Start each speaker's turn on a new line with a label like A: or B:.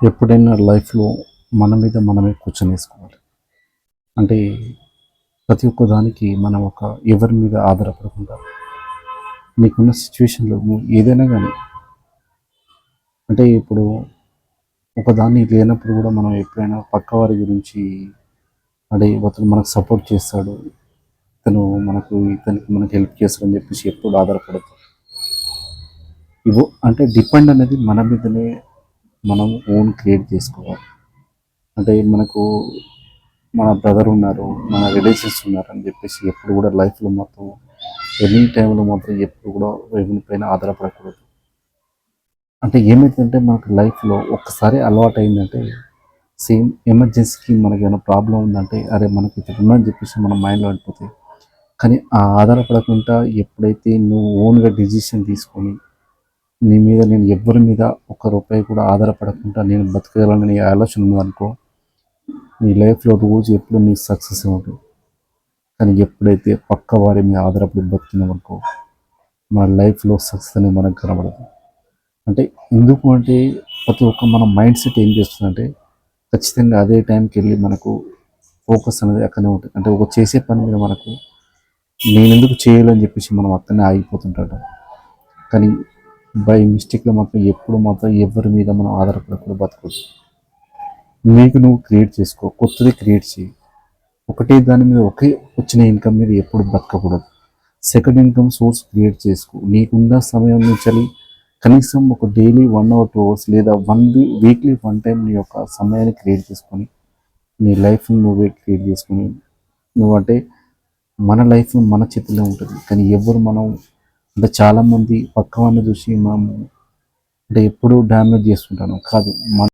A: ఎప్పుడైనా లైఫ్‌లో మన మీద మనమే కూర్చొనేసుకోవాలి. అంటే ప్రతి ఒక్క దానికి మనం ఎవరి మీద ఆధారపడకుండా నీకున్న సిట్యుయేషన్‌లో నువ్వు ఏదైనా గానీ అంటే ఇప్పుడు ఒకదాన్ని లేనప్పుడు గూడా మనం ఎప్పుడైనా పక్కవారి గురించి అంటే ఇతను మనకు సపోర్ట్ చేస్తాడు. ఇతనికి మనకు హెల్ప్ చేస్తాడని జెప్పేసి ఎప్పుడు ఆధారపడొద్దు. అంటే డిపెండ్ అనేది మన మీదనే మనం ఓన్ క్రియేట్ చేసుకోవాలి. అంటే మన బ్రదర్ ఉన్నారు, మన రిలేషన్స్ ఉన్నారని చెప్పేసి ఎప్పుడు కూడా లైఫ్లో మాత్రం ఎనీ టైంలో మాత్రం ఎప్పుడు కూడా ఎవరి పైన ఆధారపడకూడదు. అంటే ఏమైందంటే మనకు లైఫ్లో ఒక్కసారి అలవాటు అయిందంటే సేమ్ ఎమర్జెన్సీకి మనకి ఏమైనా ప్రాబ్లం ఉందంటే అరే మనకి ఇట్లా ఉందని చెప్పేసి మన మైండ్లో వెళ్ళిపోతాయి. కానీ ఆ ఆధారపడకుండా ఎప్పుడైతే నువ్వు ఓన్గా డిసిషన్ తీసుకొని నీ మీద నేను ఎవ్వరి మీద ఒక్క రూపాయి కూడా ఆధారపడకుండా నేను బతకగలనని ఆలోచన ఉందనుకో, నీ లైఫ్లో రోజు ఎప్పుడు నీ సక్సెస్ ఉంటుంది. కానీ ఎప్పుడైతే పక్క వారి మీద ఆధారపడి బతికినామనుకో మన లైఫ్లో సక్సెస్ అనేది మనకు కనబడదు. అంటే ఎందుకు అంటే ప్రతి ఒక్క మన మైండ్ సెట్ ఏం చేస్తుందంటే ఖచ్చితంగా అదే టైంకి వెళ్ళి మనకు ఫోకస్ అనేది అక్కడనే ఉంటుంది. అంటే ఒక చేసే పని మీద మనకు నేను ఎందుకు చేయాలని చెప్పేసి మనం అక్కడనే ఆగిపోతుంటాడు. కానీ బై మిస్టేక్లో మాత్రం ఎప్పుడు మాత్రం ఎవరి మీద మనం ఆధారపడకుండా బతకూడదు. నీకు నువ్వు క్రియేట్ చేసుకో, కొత్తది క్రియేట్ చేయి. ఒకటే దాని మీద వచ్చిన ఇన్కమ్ మీద ఎప్పుడు బతకకూడదు. సెకండ్ ఇన్కమ్ సోర్స్ క్రియేట్ చేసుకో. నీకున్న సమయం నుంచి కనీసం ఒక డైలీ 1 అవర్ 2 అవర్స్ లేదా వీక్లీ 1 టైం నీ యొక్క సమయాన్ని క్రియేట్ చేసుకొని నీ లైఫ్ని నువ్వే క్రియేట్ చేసుకొని నువ్వంటే మన లైఫ్ మన చేతిలో ఉంటుంది. కానీ మనం అంటే చాలామంది పక్క వాళ్ళని చూసి మనం అంటే ఎప్పుడూ డ్యామేజ్ చేసుకుంటాను కాదు.